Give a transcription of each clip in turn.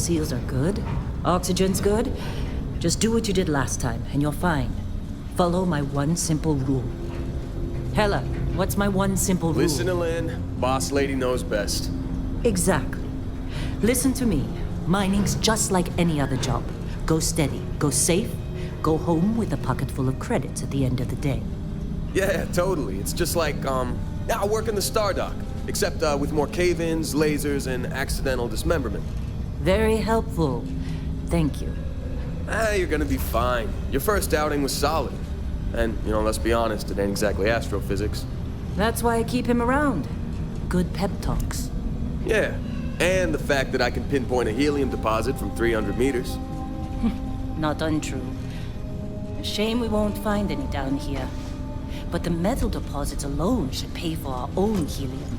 seals are good, oxygen's good, just do what you did last time, and you're fine. Follow my one simple rule. Hella, what's my one simple rule? Listen to Lynn. Boss lady knows best. Exactly. Listen to me. Mining's just like any other job. Go steady, go safe, go home with a pocket full of credits at the end of the day. Yeah, totally. It's just like, I work in the Star Dock. Except with more cave-ins, lasers, and accidental dismemberment. Very helpful. Thank you. You're gonna be fine. Your first outing was solid. And, let's be honest, it ain't exactly astrophysics. That's why I keep him around. Good pep talks. Yeah, and the fact that I can pinpoint a helium deposit from 300 meters. Not untrue. Shame we won't find any down here. But the metal deposits alone should pay for our own helium.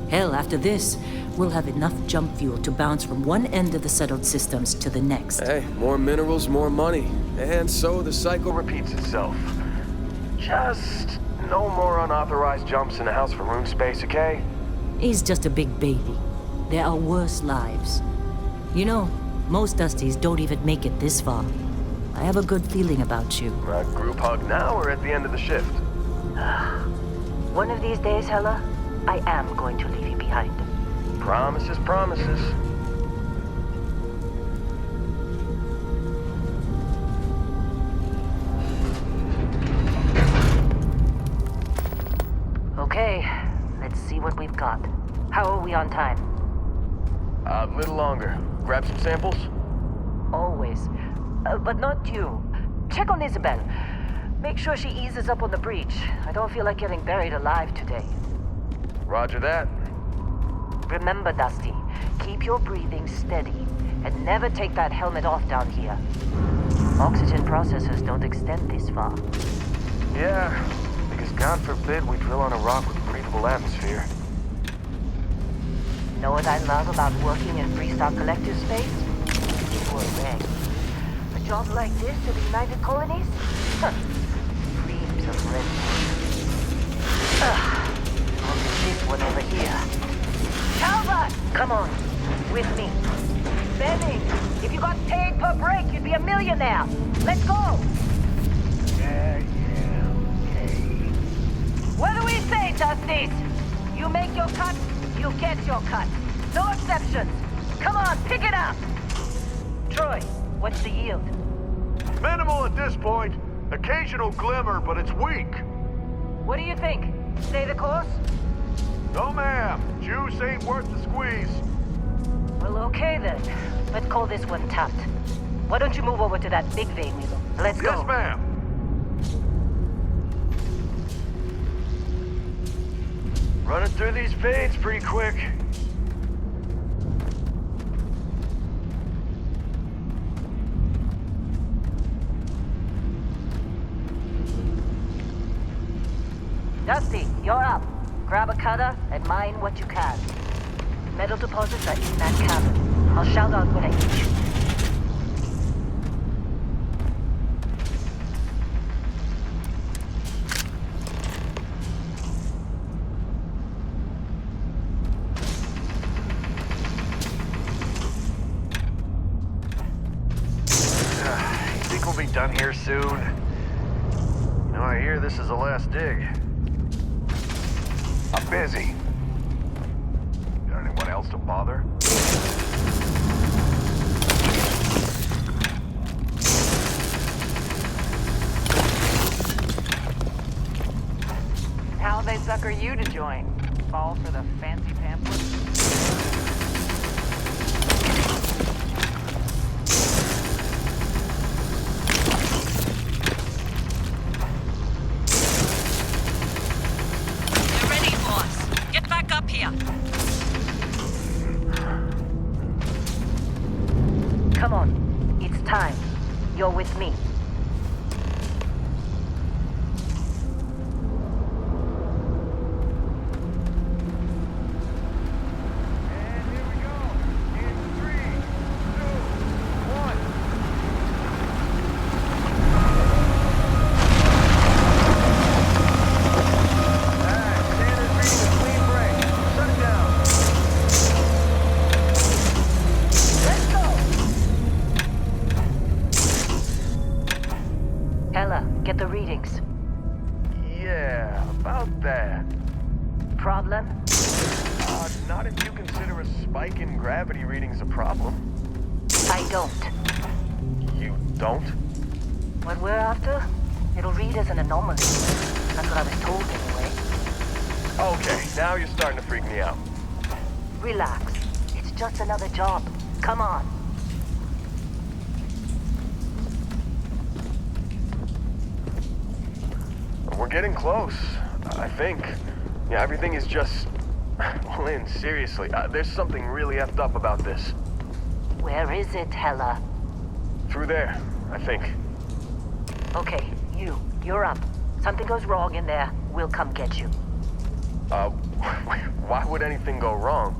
Hell, after this, we'll have enough jump fuel to bounce from one end of the settled systems to the next. Hey, more minerals, more money. And so the cycle repeats itself. Just no more unauthorized jumps in the house for room space, okay? He's just a big baby. There are worse lives. Most Dusties don't even make it this far. I have a good feeling about you. A group hug now or at the end of the shift? One of these days, Hella, I am going to leave you behind. Promises, promises. Okay, let's see what we've got. How are we on time? A little longer. Grab some samples? Always. But not you. Check on Isabel. Make sure she eases up on the breach. I don't feel like getting buried alive today. Roger that. Remember, Dusty, keep your breathing steady and never take that helmet off down here. Oxygen processors don't extend this far. Yeah, because God forbid we drill on a rock with a breathable atmosphere. Know what I love about working in Freestock Collective space? People are reg. A job like this to the United Colonies? Huh. Dreams of red. Only this one over here. Calvert! Come on, with me. Benny, if you got paid per break, you'd be a millionaire. Let's go! Yeah, okay. What do we say, Dusties? You make your cut, you get your cut. No exceptions. Come on, pick it up! Troy, what's the yield? Minimal at this point. Occasional glimmer, but it's weak. What do you think? Stay the course? No, ma'am. Juice ain't worth the squeeze. Well, okay then. Let's call this one tapped. Why don't you move over to that big vein wheel? Let's go. Yes, ma'am. Running through these fades pretty quick. Dusty, you're up. Grab a cutter and mine what you can. Metal deposits are in that cabin. I'll shout out when I get you. Think we'll be done here soon? I hear this is the last dig. I'm busy. Got anyone else to bother? How'd they sucker you to join? Fall for the fancy pamphlet? Come on, it's time. You're with me. problem? Not if you consider a spike in gravity readings a problem. I don't. You don't? What we're after? It'll read as an anomaly. That's what I was told anyway. Okay, now you're starting to freak me out. Relax. It's just another job. Come on. We're getting close, I think. Yeah, everything is just... Well, Lynn, seriously, there's something really effed up about this. Where is it, Hella? Through there, I think. Okay, you're up. Something goes wrong in there, we'll come get you. Why would anything go wrong?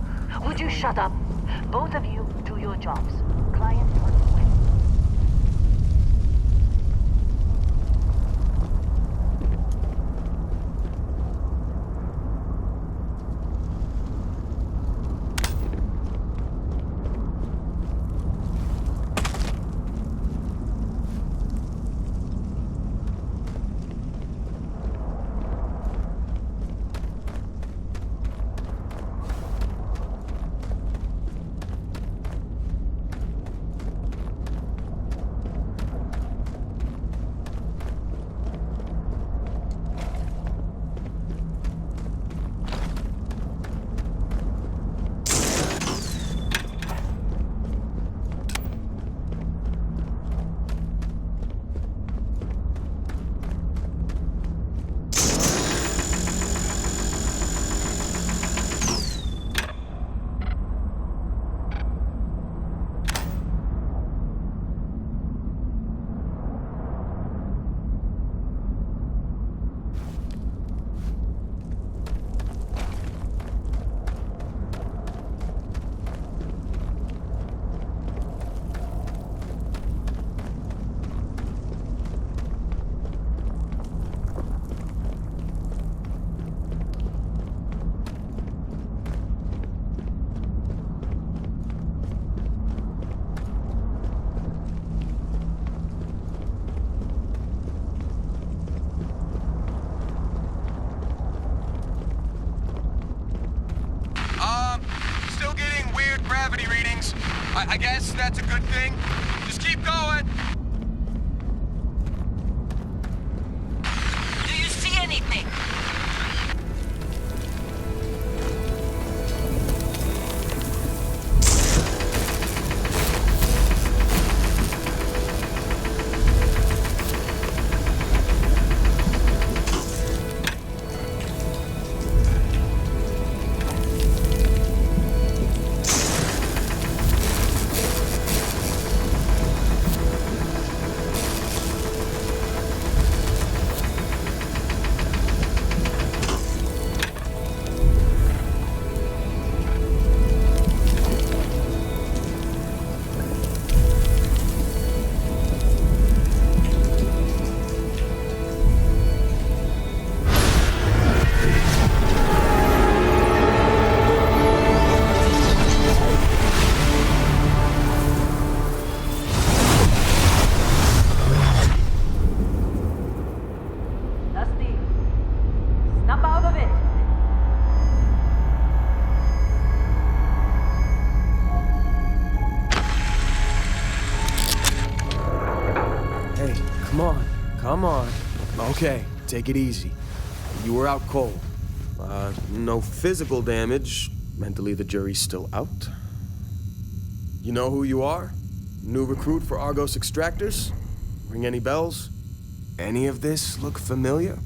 Would you shut up? Both of you do your jobs. Client on the way. Gravity readings. I guess that's a good thing. Just keep going. Do you see anything? Come on. Okay, take it easy. You were out cold. No physical damage. Mentally, the jury's still out. You know who you are? New recruit for Argos Extractors? Ring any bells? Any of this look familiar?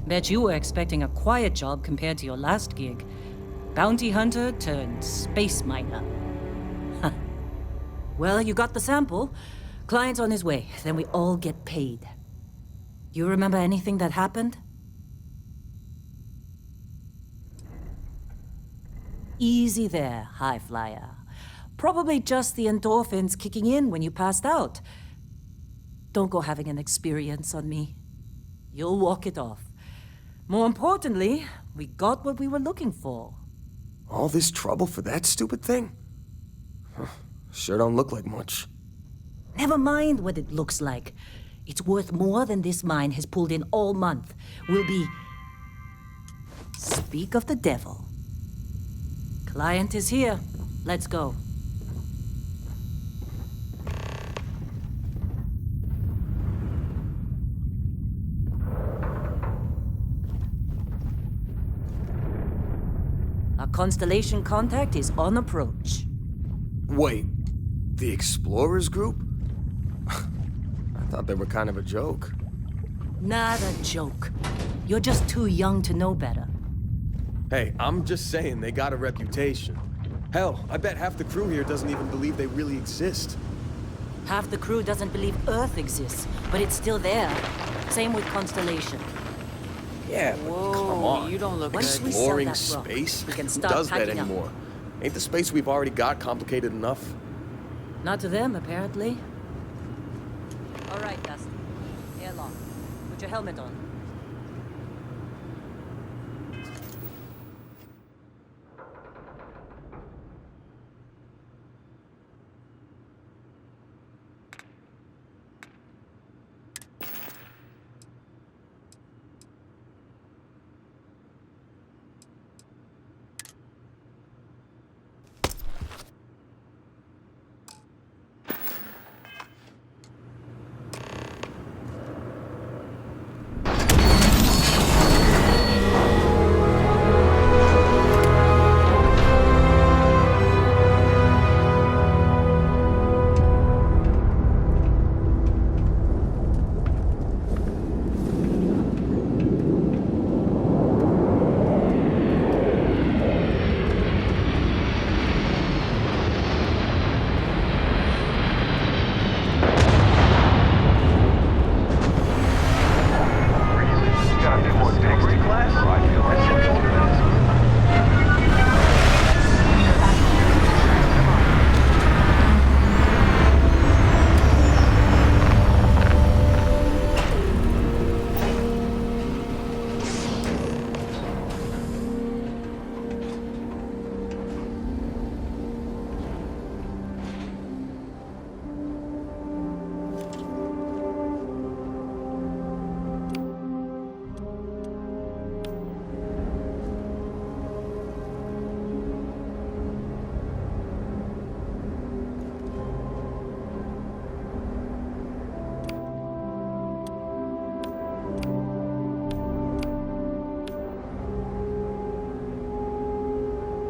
Bet you were expecting a quiet job compared to your last gig. Bounty hunter turned space miner. Well, you got the sample. Client's on his way, then we all get paid. You remember anything that happened? Easy there, high flyer. Probably just the endorphins kicking in when you passed out. Don't go having an experience on me. You'll walk it off. More importantly, we got what we were looking for. All this trouble for that stupid thing? Huh, sure don't look like much. Never mind what it looks like. It's worth more than this mine has pulled in all month. We'll be... Speak of the devil. Client is here. Let's go. Our constellation contact is on approach. Wait, the Explorers group? I thought they were kind of a joke. Not a joke. You're just too young to know better. Hey, I'm just saying they got a reputation. Hell, I bet half the crew here doesn't even believe they really exist. Half the crew doesn't believe Earth exists, but it's still there. Same with Constellation. Yeah, but come on. You don't look Once good. we sell Exploring that rock, space? we can Who start does that packing up. anymore? Ain't the space we've already got complicated enough? Not to them, apparently. All right, Dusty. Airlock. Put your helmet on.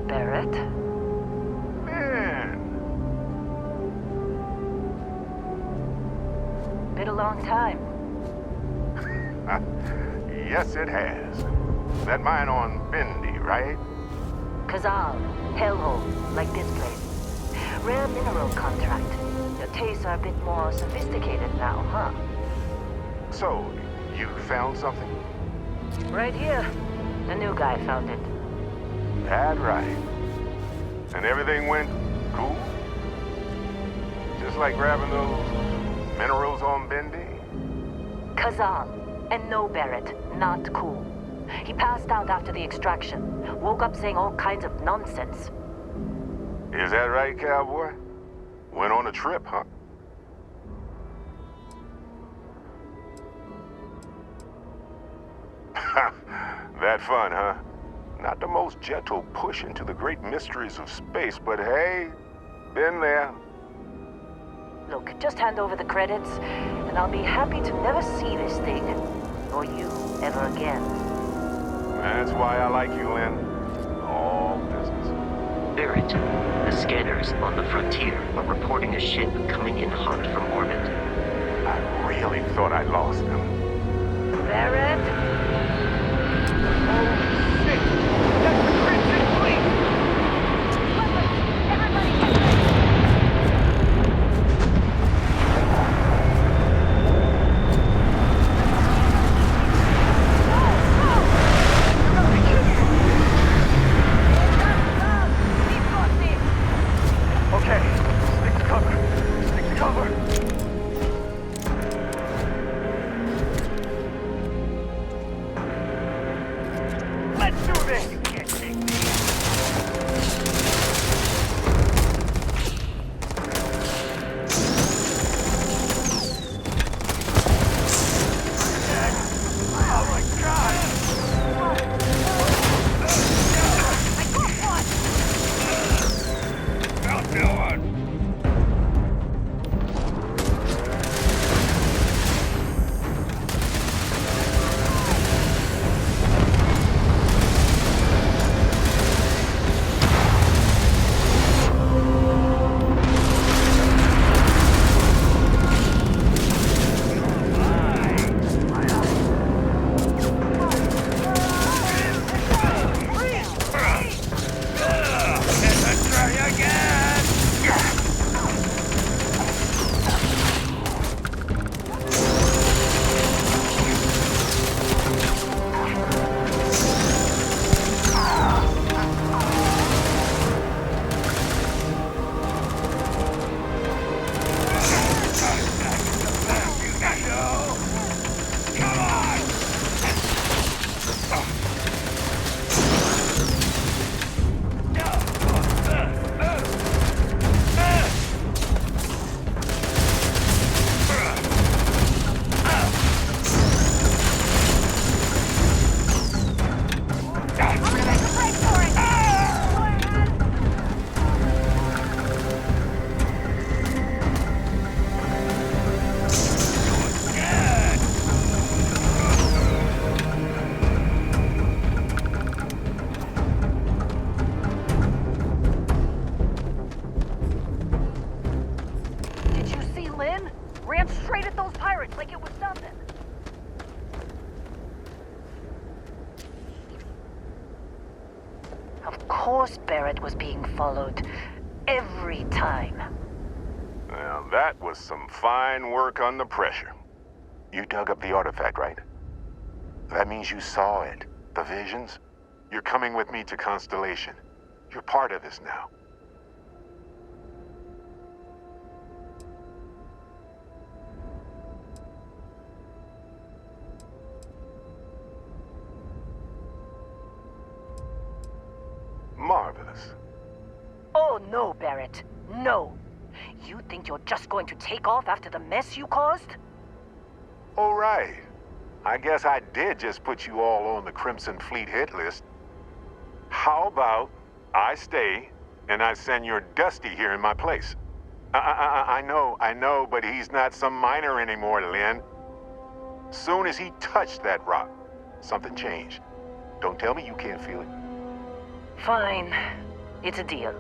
Barrett? Man, Been a long time. yes it has. That mine on Bendy, right? Kazal, hellhole, like this place. Rare mineral contract. Your tastes are a bit more sophisticated now, huh? So, you found something? Right here. The new guy found it. That right. And everything went cool? Just like grabbing those minerals on Bendy? Kazal. And no Barrett. Not cool. He passed out after the extraction. Woke up saying all kinds of nonsense. Is that right, cowboy? Went on a trip, huh? That fun, huh? Not the most gentle push into the great mysteries of space, but hey, been there. Look, just hand over the credits, and I'll be happy to never see this thing, or you, ever again. That's why I like you, Lynn. All business. Barrett, the scanners on the frontier are reporting a ship coming in hot from orbit. I really thought I lost them. Barrett? Of course Barrett was being followed. Every time. Well, that was some fine work under pressure. You dug up the artifact, right? That means you saw it. The visions? You're coming with me to Constellation. You're part of this now. Marvelous. Oh no, Barrett. No. You think you're just going to take off after the mess you caused? All right. I guess I did just put you all on the Crimson Fleet hit list. How about I stay and I send your Dusty here in my place? I know, but he's not some miner anymore, Lynn. Soon as he touched that rock, something changed. Don't tell me you can't feel it. Fine. It's a deal.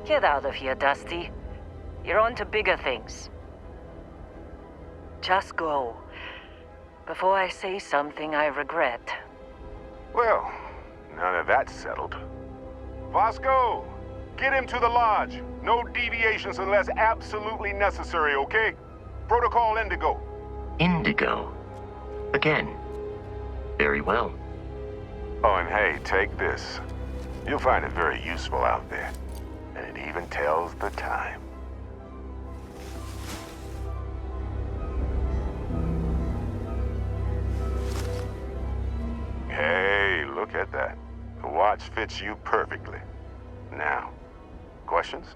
Get out of here, Dusty. You're on to bigger things. Just go. Before I say something I regret. Well, now that that's settled. Vasco, get him to the lodge. No deviations unless absolutely necessary, okay? Protocol Indigo. Indigo. Again. Very well. Oh, and hey, take this. You'll find it very useful out there. And it even tells the time. Hey, look at that. The watch fits you perfectly. Now, questions?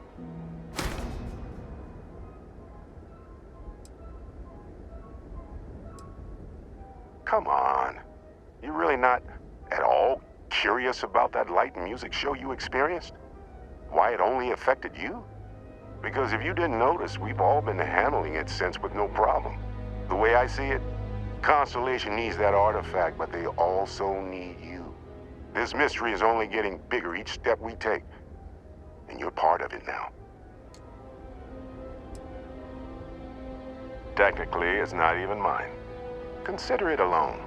Come on. You really not at all curious about that light and music show you experienced? Why it only affected you? Because if you didn't notice, we've all been handling it since with no problem. The way I see it, Constellation needs that artifact, but they also need you. This mystery is only getting bigger each step we take, and you're part of it now. Technically, it's not even mine. Consider it a loan.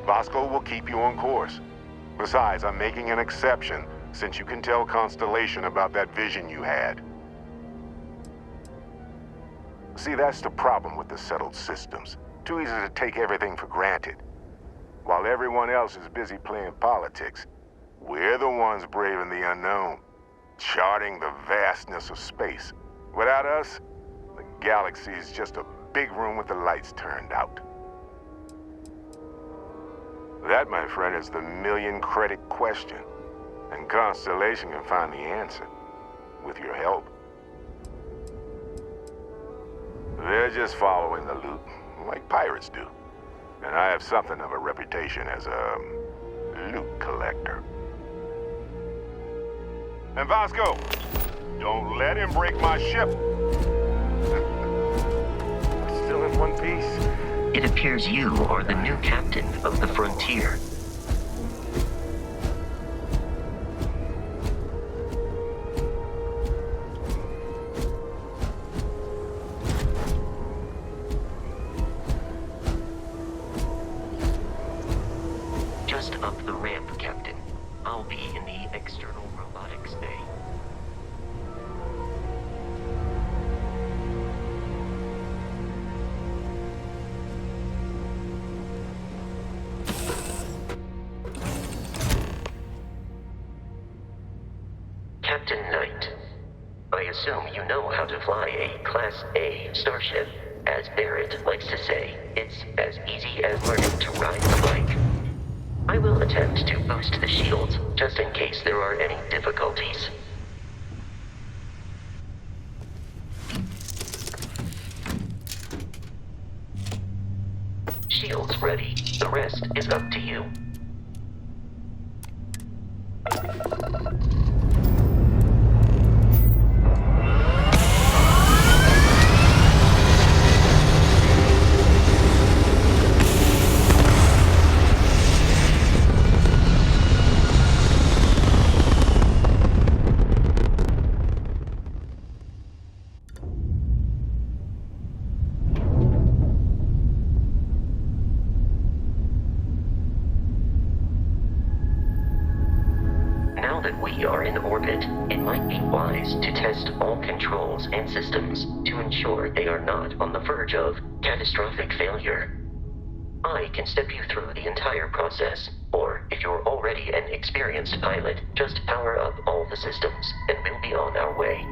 Vasco will keep you on course. Besides, I'm making an exception since you can tell Constellation about that vision you had. See, that's the problem with the settled systems. Too easy to take everything for granted. While everyone else is busy playing politics, we're the ones braving the unknown, charting the vastness of space. Without us, the galaxy is just a big room with the lights turned out. That, my friend, is the million-credit question. And Constellation can find the answer, with your help. They're just following the loot, like pirates do. And I have something of a reputation as a loot collector. And Vasco, don't let him break my ship. Still in one piece. It appears you are the new captain of the Frontier. Just up the ramp, Captain. I'll be in the external robotics bay. Captain Knight, I assume you know how to fly a Class A starship. As Barrett likes to say, it's as easy as learning to ride a bike. I will attempt to boost the shields, just in case there are any difficulties. Shields ready. The rest is up to you. Now that we are in orbit, it might be wise to test all controls and systems to ensure they are not on the verge of catastrophic failure. I can step you through the entire process, or if you're already an experienced pilot, just power up all the systems, and we'll be on our way.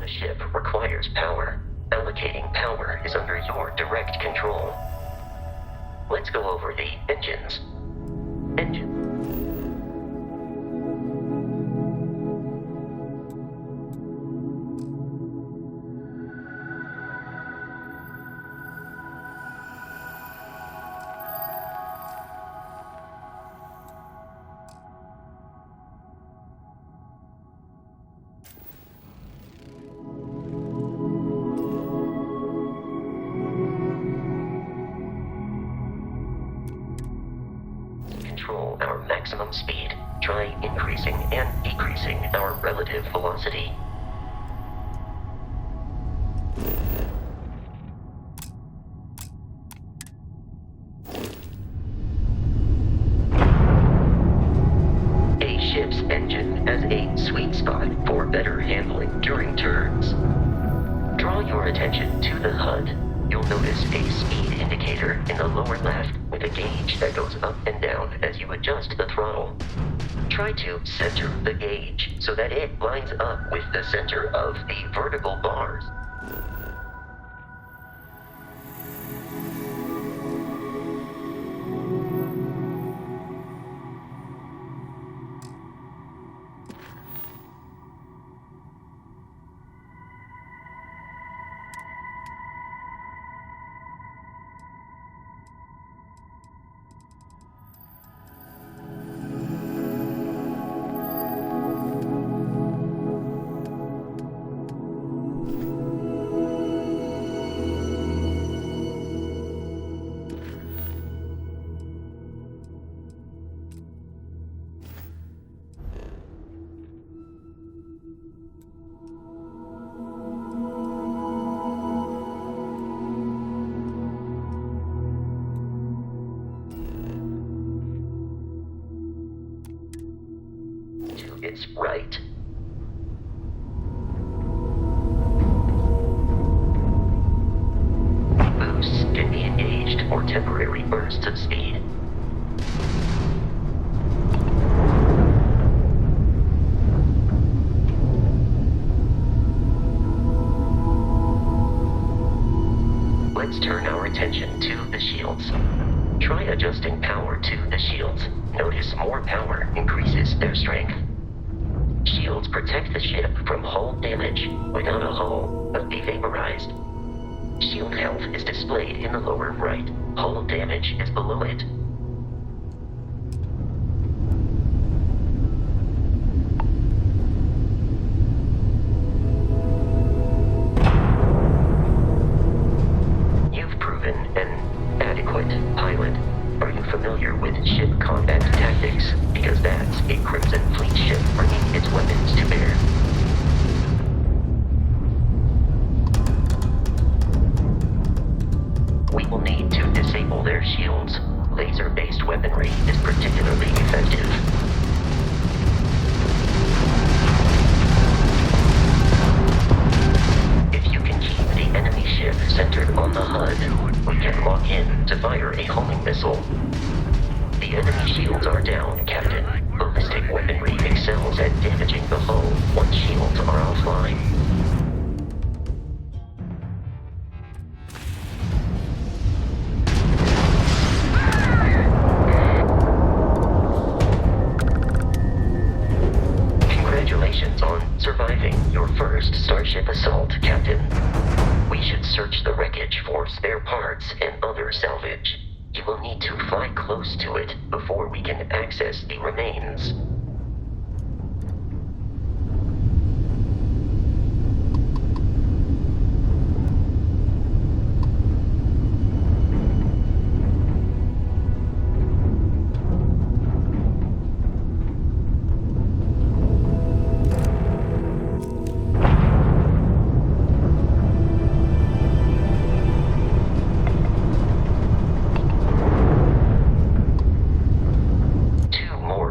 A ship requires power. Allocating power is under your direct control. Let's go over the engines. Engine. Control our maximum speed. Try increasing and decreasing our relative velocity. A ship's engine has a sweet spot for better handling during turns. Draw your attention to the HUD. You'll notice a speed indicator in the lower left with a gauge that goes up and down as you adjust the throttle. Try to center the gauge so that it lines up with the center of the vertical bars. it's right. Boosts can be engaged for temporary bursts of speed. Let's turn our attention to the shields. Try adjusting power to the shields. Notice more power increases their strength. Shields protect the ship from hull damage. Without a hull, but be vaporized. Shield health is displayed in the lower right. Hull damage is below it. You've proven an adequate pilot. Are you familiar with ship combat tactics? Because that's a Crimson Fleet ship bringing its weapons to bear. We will need to disable their shields. Laser-based weaponry is particularly effective. If you can keep the enemy ship centered on the HUD, we can lock in to fire a homing missile. The enemy shields are down, Captain. Ballistic weaponry excels at damaging the hull once shields are offline. Congratulations on surviving your first Starship assault, Captain. We should search the wreckage for spare parts and other salvage. You will need to fly close to it before we can access the remains.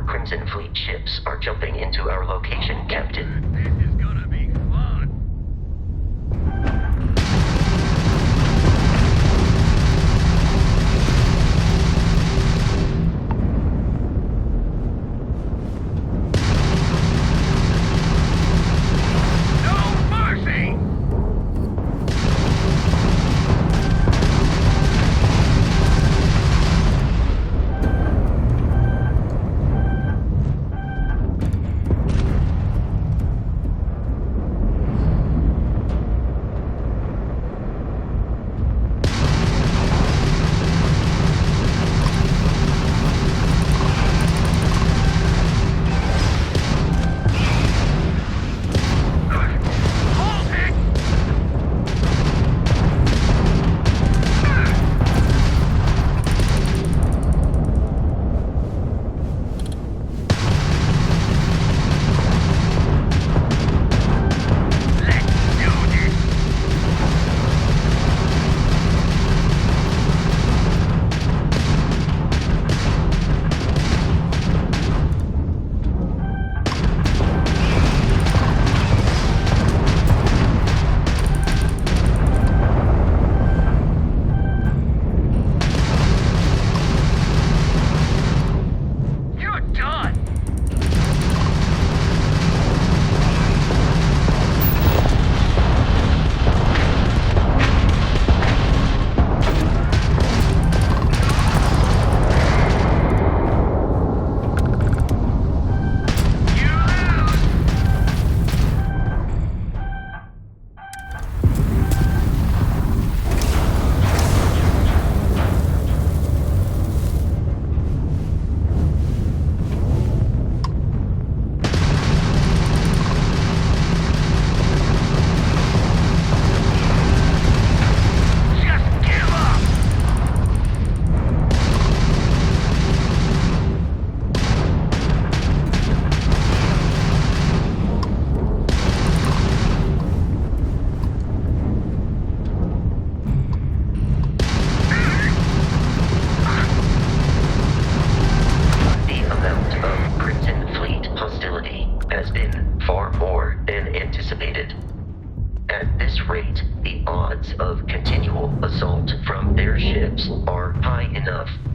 Crimson Fleet ships are jumping into our location, Captain. This is gonna be fun. No mercy!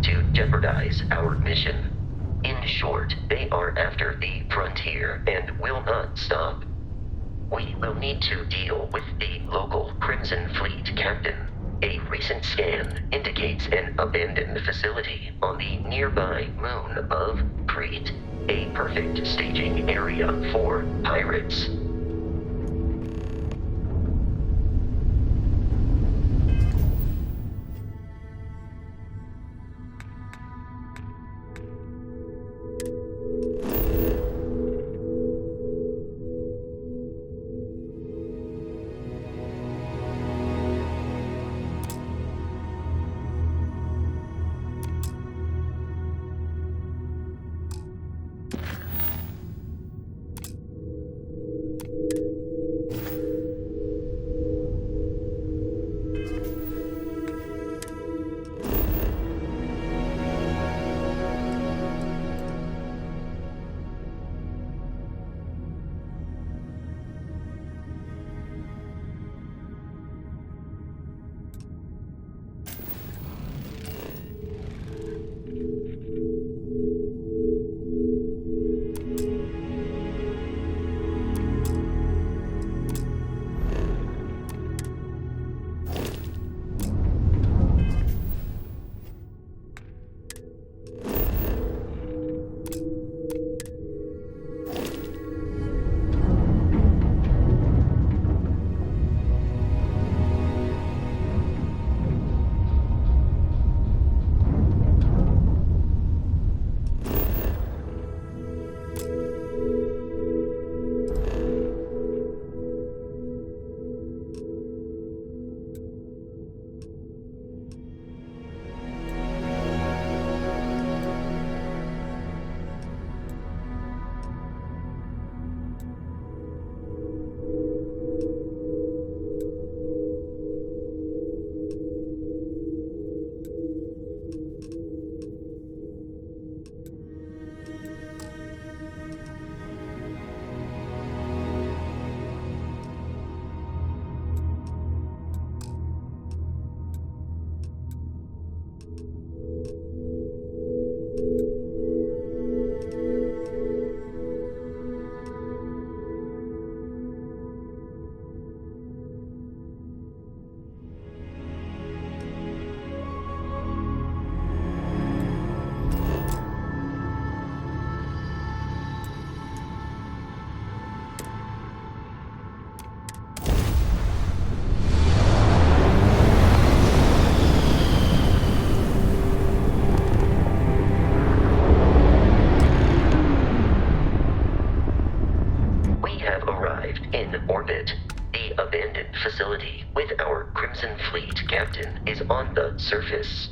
to jeopardize our mission. In short, they are after the frontier and will not stop. We will need to deal with the local Crimson Fleet captain. A recent scan indicates an abandoned facility on the nearby moon of Crete, a perfect staging area for pirates. Facility with our Crimson Fleet captain is on the surface.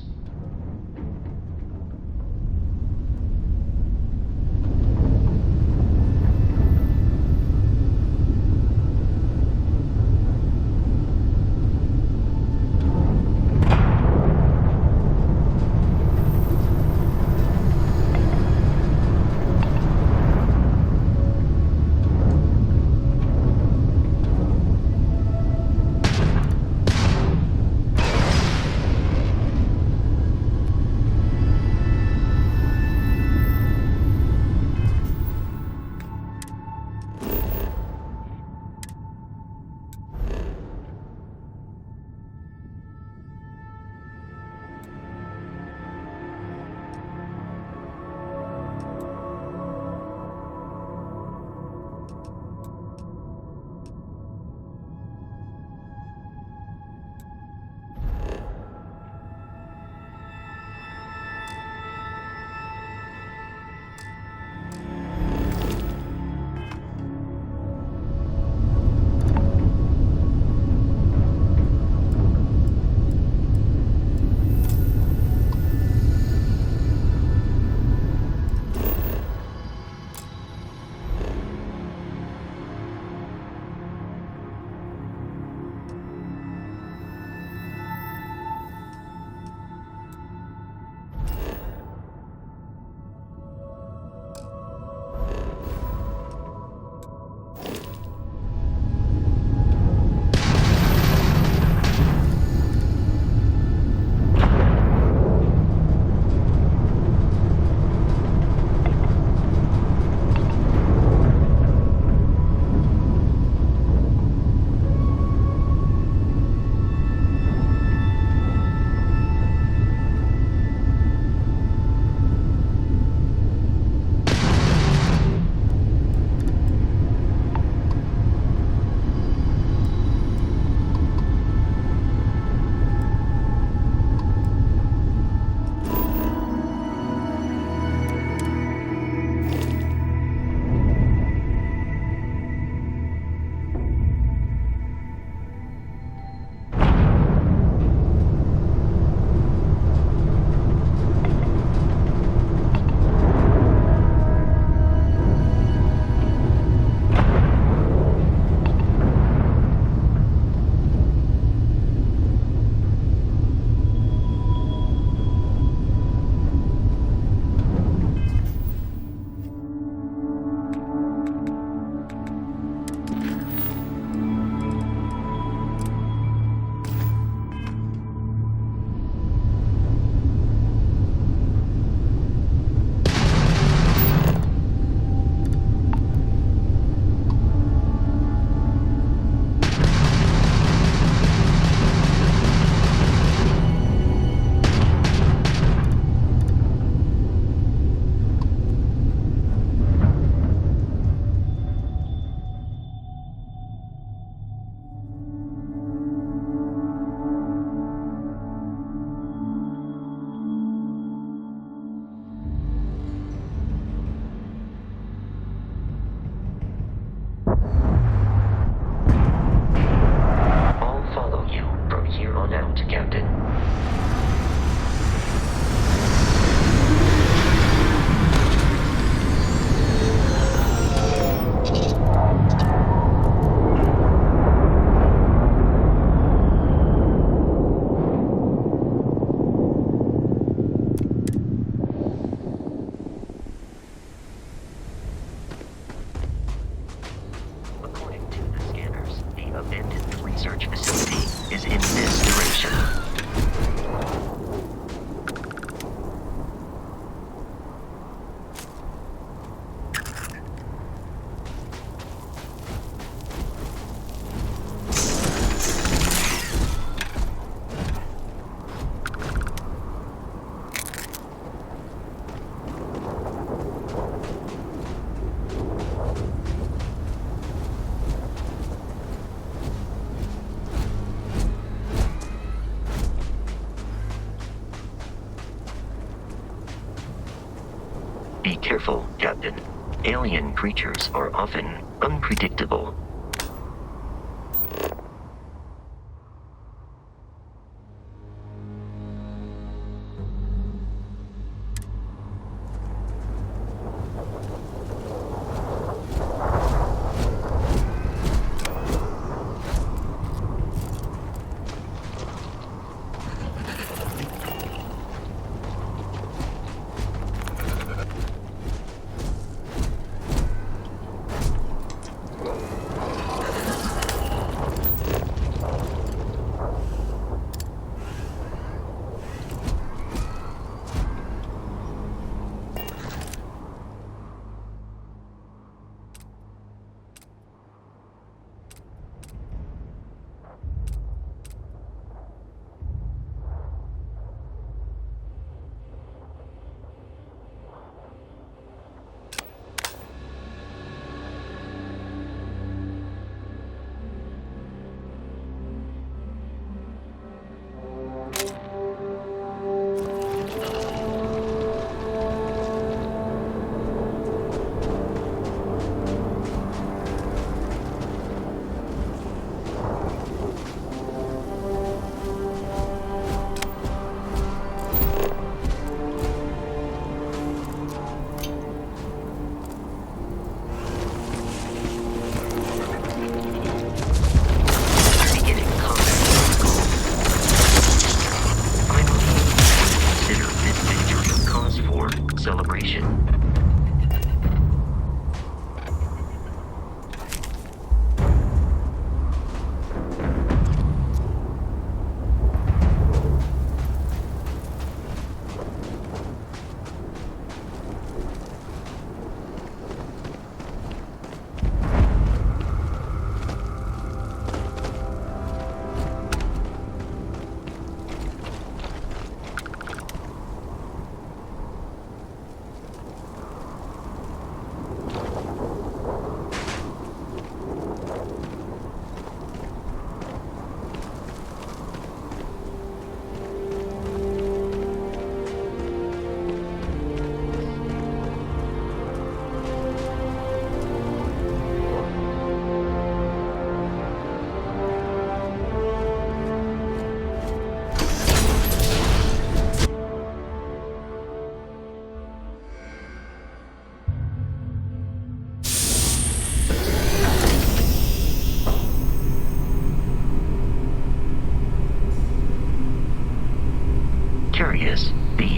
Be careful, Captain. Alien creatures are often unpredictable.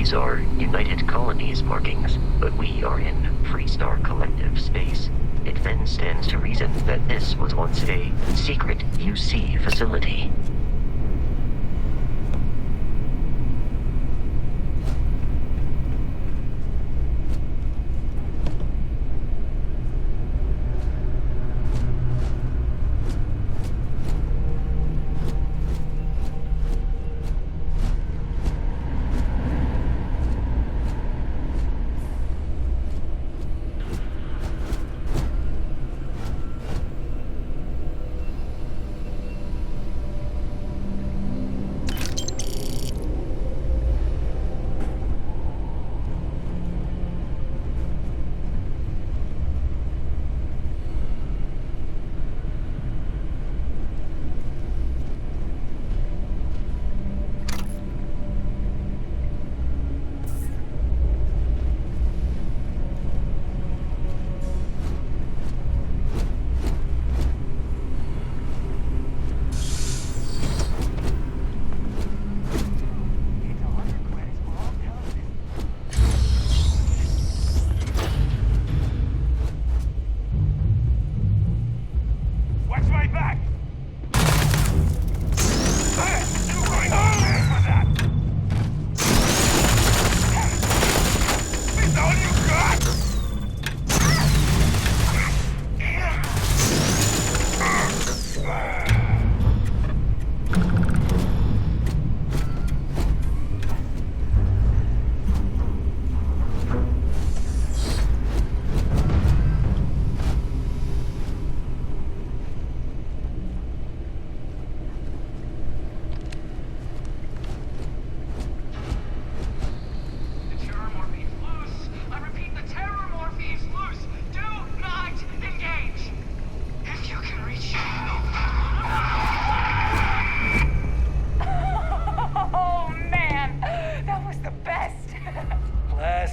These are United Colonies markings, but we are in Freestar Collective space. It then stands to reason that this was once a secret UC facility.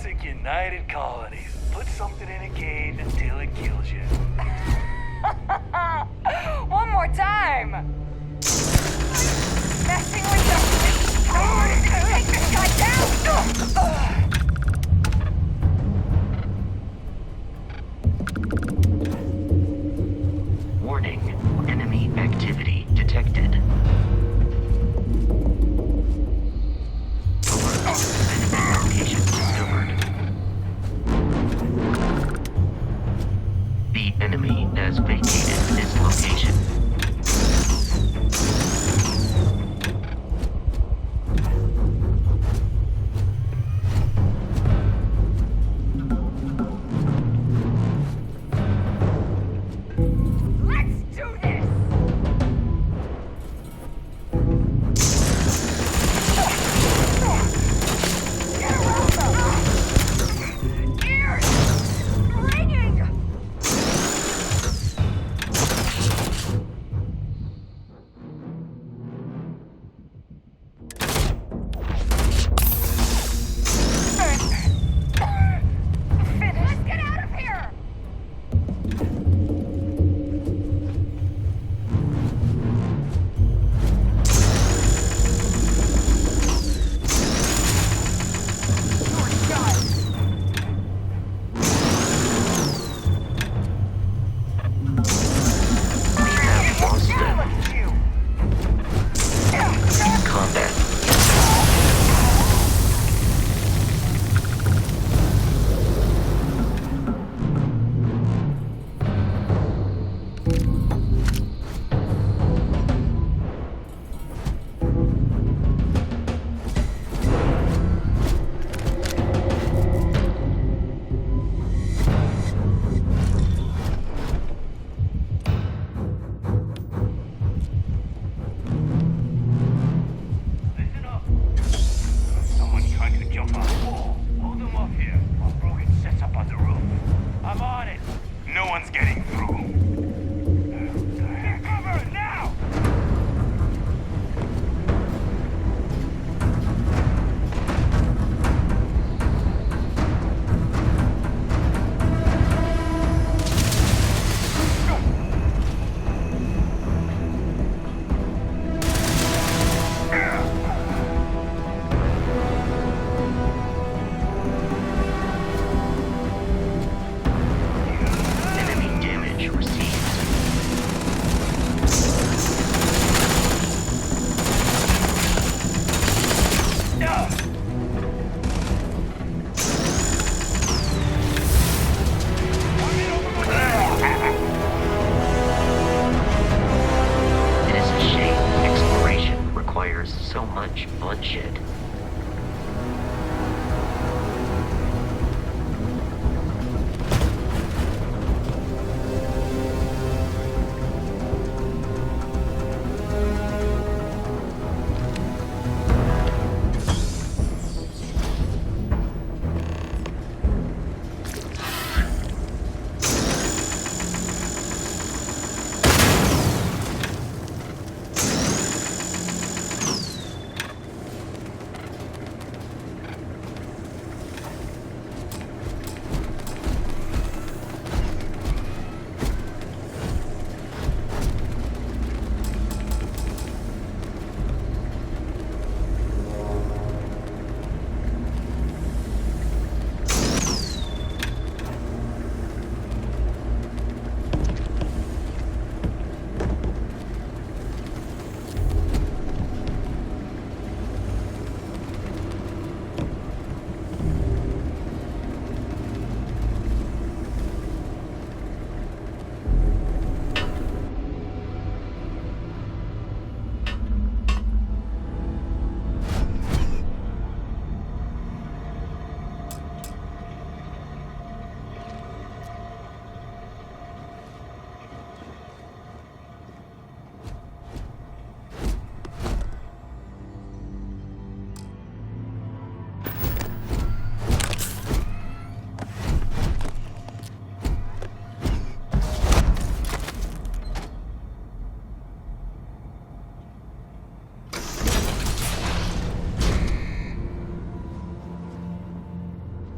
Classic United Colonies. Put something in a cage until it kills you. One more time! Messing with the... Take this guy down! Warning, enemy activity detected. Alert, enemy location discovered. The enemy has vacated this location.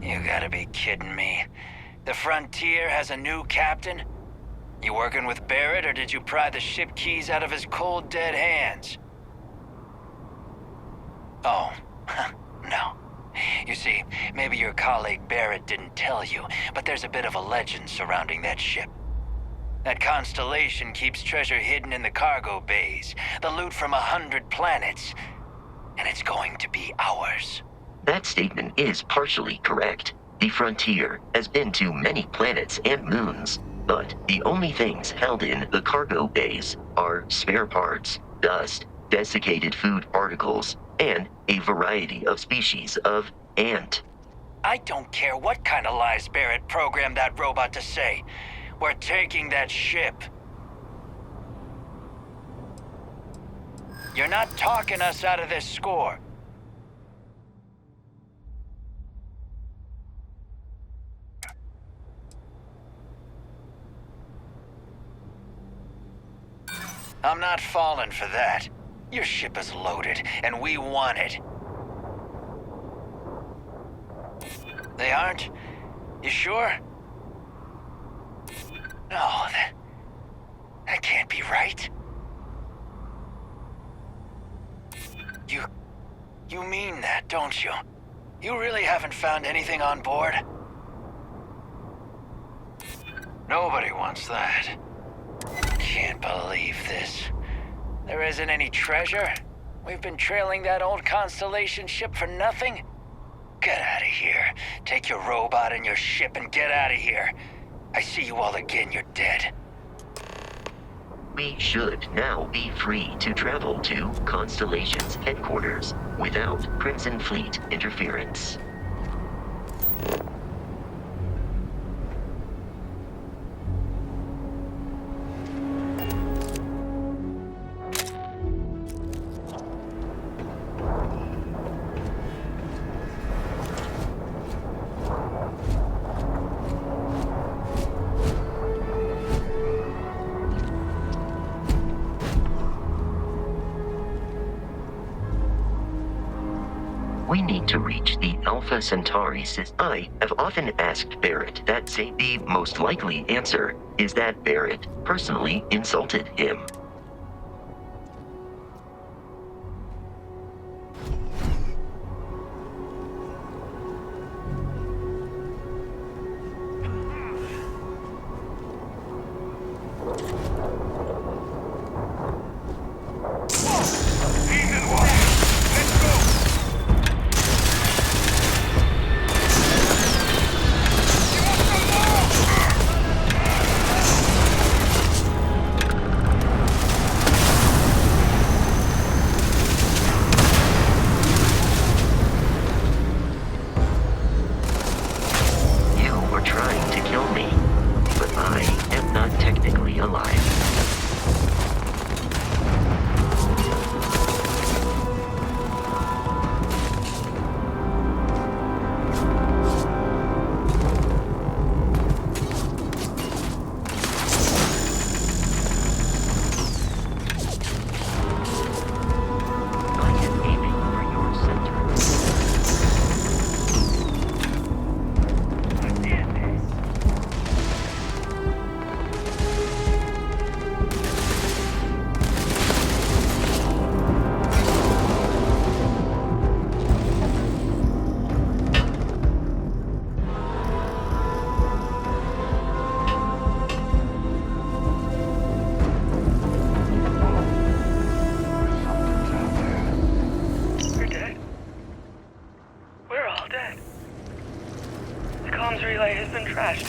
You gotta be kidding me. The Frontier has a new captain? You working with Barrett, or did you pry the ship keys out of his cold, dead hands? Oh, no. You see, maybe your colleague Barrett didn't tell you, but there's a bit of a legend surrounding that ship. That constellation keeps treasure hidden in the cargo bays, the loot from 100 planets, and it's going to be ours. That statement is partially correct. The Frontier has been to many planets and moons, but the only things held in the cargo bays are spare parts, dust, desiccated food particles, and a variety of species of ant. I don't care what kind of lies Barrett programmed that robot to say. We're taking that ship. You're not talking us out of this score. I'm not falling for that. Your ship is loaded, and we want it. They aren't? You sure? No, that can't be right. You mean that, don't you? You really haven't found anything on board? Nobody wants that. Can't believe this. There isn't any treasure? We've been trailing that old Constellation ship for nothing? Get out of here. Take your robot and your ship and get out of here. I see you all again, you're dead. We should now be free to travel to Constellation's headquarters without Crimson Fleet interference. We need to reach the Alpha Centauri system. I have often asked Barrett that same. The most likely answer is that Barrett personally insulted him.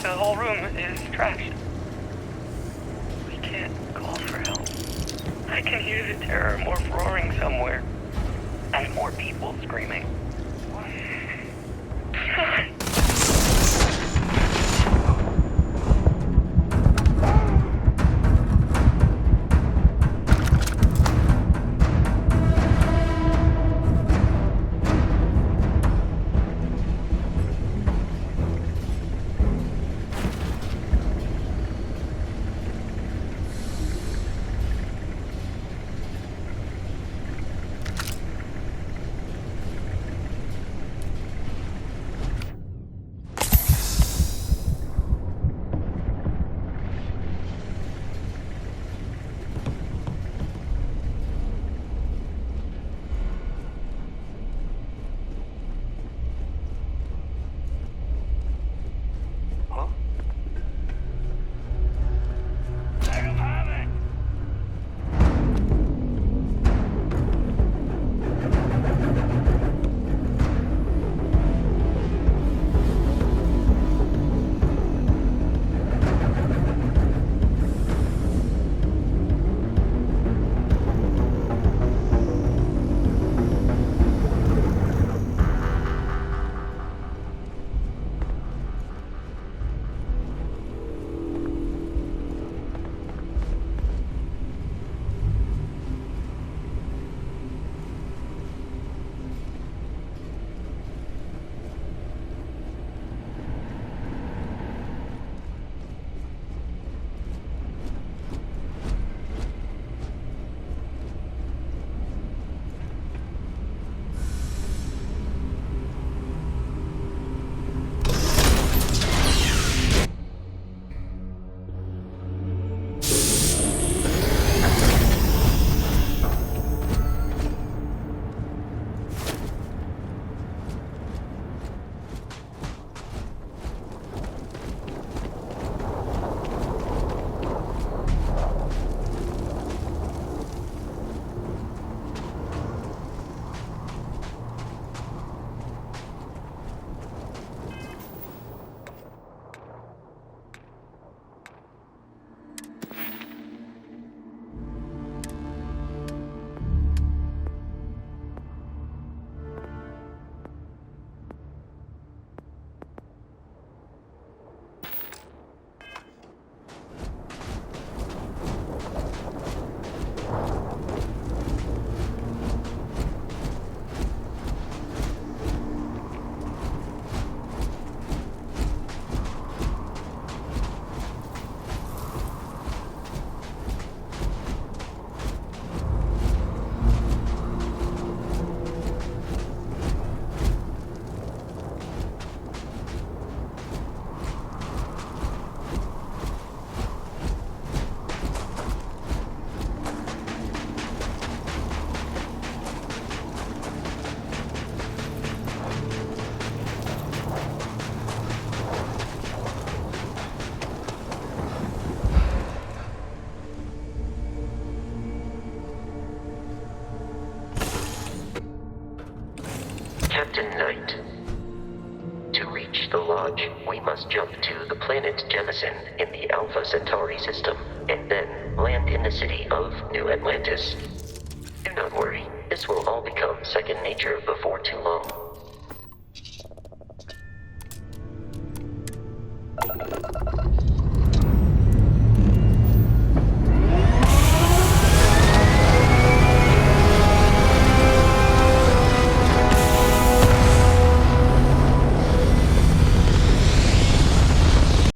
The whole room is trashed. We can't call for help. I can hear the terror morph roaring somewhere. And more people screaming. night. To reach the lodge, we must jump to the planet Jemison in the Alpha Centauri system, and then land in the city of New Atlantis. Do not worry, this will all become second nature before too long.